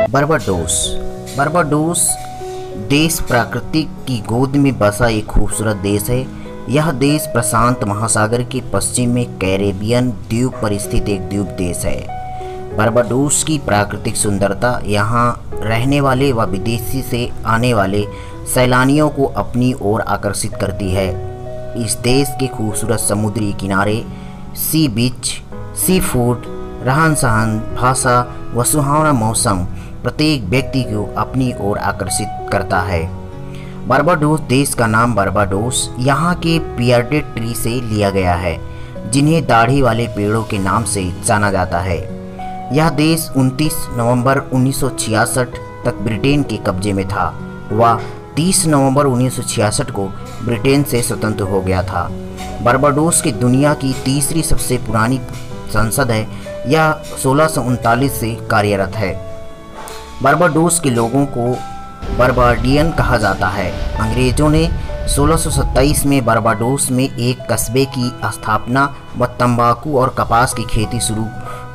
Barbados. Barbados देश प्रकृति की गोद में बसा एक खूबसूरत देश है। यह देश प्रशांत महासागर के पश्चिम में कैरेबियन द्वीप पर स्थित एक द्वीप देश है। बारबाडोस की प्राकृतिक सुंदरता यहाँ रहने वाले व विदेशी से आने वाले सैलानियों को अपनी ओर आकर्षित करती है। इस देश के खूबसूरत समुद्री किनारे, सी बीच, सी फूड, रहन सहन, भाषा व सुहावना मौसम प्रत्येक व्यक्ति को अपनी ओर आकर्षित करता है। बारबाडोस देश का नाम बारबाडोस यहाँ के बियर्डेड ट्री से लिया गया है, जिन्हें दाढ़ी वाले पेड़ों के नाम से जाना जाता है। यह देश 29 नवंबर 1966 तक ब्रिटेन के कब्जे में था व 30 नवंबर 1966 को ब्रिटेन से स्वतंत्र हो गया था। बारबाडोस की दुनिया की तीसरी सबसे पुरानी संसद है। यह 1639 से कार्यरत है। बारबाडोस के लोगों को बारबाडियन कहा जाता है। अंग्रेजों ने 1627 में बारबाडोस में एक कस्बे की स्थापना व तंबाकू और कपास की खेती शुरू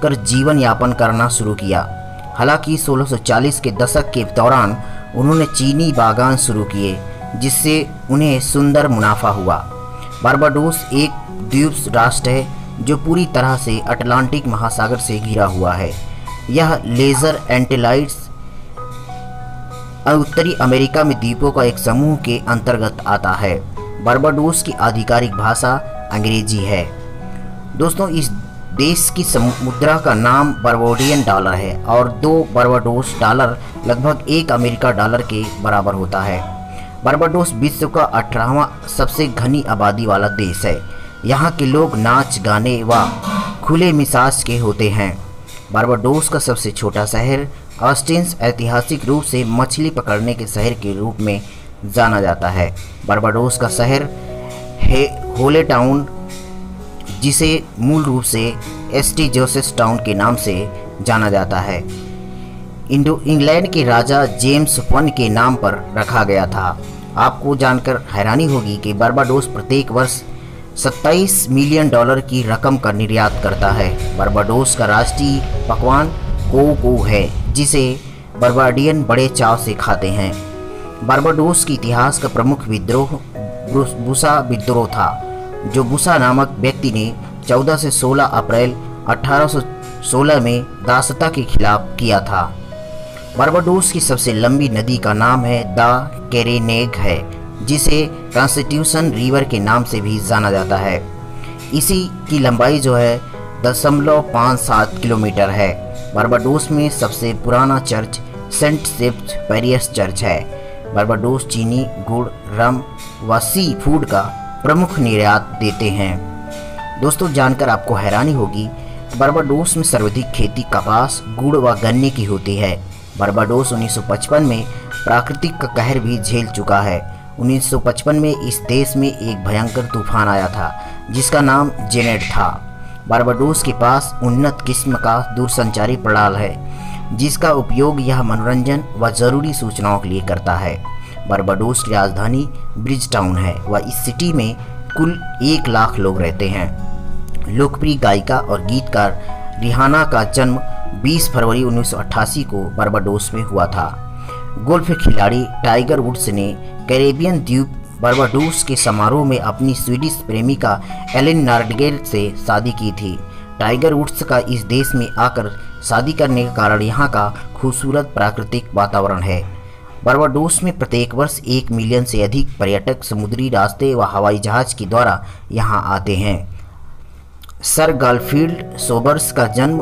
कर जीवन यापन करना शुरू किया। हालांकि 1640 के दशक के दौरान उन्होंने चीनी बागान शुरू किए, जिससे उन्हें सुंदर मुनाफा हुआ। बारबाडोस एक द्वीप राष्ट्र है जो पूरी तरह से अटलांटिक महासागर से घिरा हुआ है। यह लेजर एंटिलाइड्स उत्तरी अमेरिका में द्वीपों का एक समूह के अंतर्गत आता है। बारबाडोस की आधिकारिक भाषा अंग्रेजी है। दोस्तों, इस देश की मुद्रा का नाम बारबाडियन डॉलर है और 2 बारबाडोस डॉलर लगभग 1 अमेरिका डॉलर के बराबर होता है। बारबाडोस विश्व का 18वां सबसे घनी आबादी वाला देश है। यहाँ के लोग नाच गाने व खुले मिजाज के होते हैं। बारबाडोस का सबसे छोटा शहर ऑस्टिन ऐतिहासिक रूप से मछली पकड़ने के शहर के रूप में जाना जाता है। बारबाडोस का शहर होले टाउन, जिसे मूल रूप से एसटी जोसेफ टाउन के नाम से जाना जाता है, इंग्लैंड के राजा जेम्स I के नाम पर रखा गया था। आपको जानकर हैरानी होगी कि बारबाडोस प्रत्येक वर्ष 27 मिलियन डॉलर की रकम का निर्यात करता है। बारबाडोस का राष्ट्रीय पकवान कोको है, जिसे बारबाडियन बड़े चाव से खाते हैं। बारबाडोस के इतिहास का प्रमुख विद्रोह बुसा विद्रोह था, जो बुसा नामक व्यक्ति ने 14 से 16 अप्रैल 1816 में दासता के खिलाफ किया था। बारबाडोस की सबसे लंबी नदी का नाम है द कैरेनेग है, जिसे कॉन्स्टिट्यूशन रिवर के नाम से भी जाना जाता है। इसी की लंबाई जो है 0.57 किलोमीटर है। बारबाडोस में सबसे पुराना चर्च सेंट सेप्ट पेरियस चर्च है। बारबाडोस चीनी, गुड़, रम व सी फूड का प्रमुख निर्यात देते हैं। दोस्तों, जानकर आपको हैरानी होगी, बारबाडोस में सर्वाधिक खेती कपास, गुड़ व गन्ने की होती है। बारबाडोस 1955 में प्राकृतिक का कहर भी झेल चुका है। 1955 में इस देश में एक भयंकर तूफान आया था, जिसका नाम जेनेट था। बारबाडोस के पास उन्नत किस्म का दूरसंचारी प्रणाली है, जिसका उपयोग यह मनोरंजन व जरूरी सूचनाओं के लिए करता है। बारबाडोस की राजधानी ब्रिज टाउन है व इस सिटी में कुल 1 लाख लोग रहते हैं। लोकप्रिय गायिका और गीतकार रिहाना का जन्म 20 फरवरी 1988 को बारबाडोस में हुआ था। गोल्फ खिलाड़ी टाइगर वुड्स ने कैरेबियन द्वीप बारबाडोस के समारोह में अपनी स्वीडिश प्रेमिका एलेन नार्डगेल से शादी की थी। टाइगर वुड्स का इस देश में आकर शादी करने का कारण यहाँ का खूबसूरत प्राकृतिक वातावरण है। बारबाडोस में प्रत्येक वर्ष 1 मिलियन से अधिक पर्यटक समुद्री रास्ते व हवाई जहाज के द्वारा यहाँ आते हैं। सर गारफील्ड सोबर्स का जन्म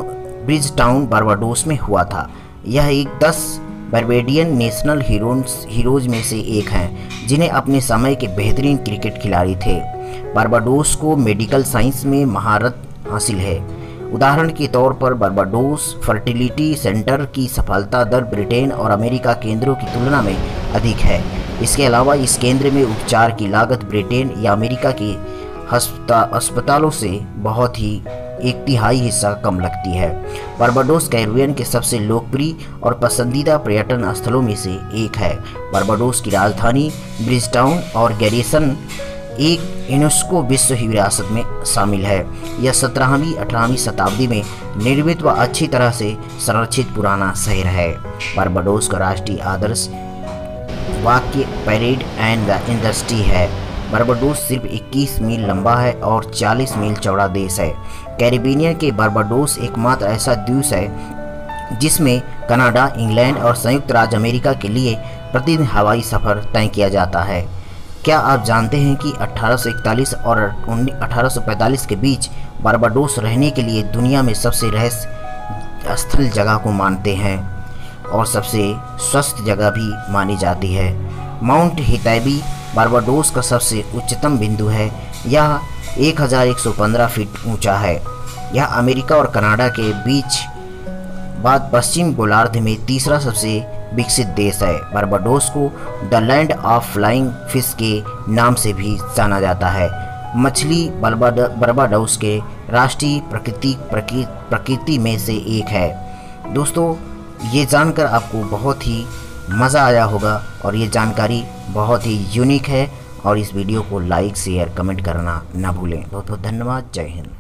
ब्रिज टाउन बारबाडोस में हुआ था। यह एक 10 बारबाडियन नेशनल हीरोज में से एक हैं, जिन्हें अपने समय के बेहतरीन क्रिकेट खिलाड़ी थे। बारबाडोस को मेडिकल साइंस में महारत हासिल है। उदाहरण के तौर पर बारबाडोस फर्टिलिटी सेंटर की सफलता दर ब्रिटेन और अमेरिका केंद्रों की तुलना में अधिक है। इसके अलावा इस केंद्र में उपचार की लागत ब्रिटेन या अमेरिका के अस्पतालों से बहुत ही 1/3 हिस्सा कम लगती है। बारबाडोस कैरिबियन के सबसे लोकप्रिय और पसंदीदा पर्यटन स्थलों में से एक है। बारबाडोस की राजधानी ब्रिजटाउन और गैरिसन एक यूनेस्को विश्व विरासत में शामिल है। यह 17वीं 18वीं शताब्दी में निर्मित व अच्छी तरह से संरक्षित पुराना शहर है। बारबाडोस का राष्ट्रीय आदर्श वाक्य परेड एंड द इंडस्ट्री है। बारबाडोस सिर्फ 21 मील लंबा है और 40 मील चौड़ा देश है। कैरिबियन के बारबाडोस एकमात्र ऐसा द्वीप है जिसमें कनाडा, इंग्लैंड और संयुक्त राज्य अमेरिका के लिए प्रतिदिन हवाई सफ़र तय किया जाता है। क्या आप जानते हैं कि 1841 और 1845 के बीच बारबाडोस रहने के लिए दुनिया में सबसे रहस्य स्थल जगह को मानते हैं और सबसे स्वस्थ जगह भी मानी जाती है। माउंट हितैबी बारबाडोस का सबसे उच्चतम बिंदु है। यह 1115 फीट ऊंचा है। यह अमेरिका और कनाडा के बीच बाद पश्चिम गोलार्ध में तीसरा सबसे विकसित देश है। बारबाडोस को the land of flying fish के नाम से भी जाना जाता है। मछली बारबाडोस के राष्ट्रीय प्रकृति में से एक है। दोस्तों, ये जानकर आपको बहुत ही मज़ा आया होगा और ये जानकारी बहुत ही यूनिक है। और इस वीडियो को लाइक, शेयर, कमेंट करना ना भूलें। बहुत बहुत धन्यवाद। जय हिंद।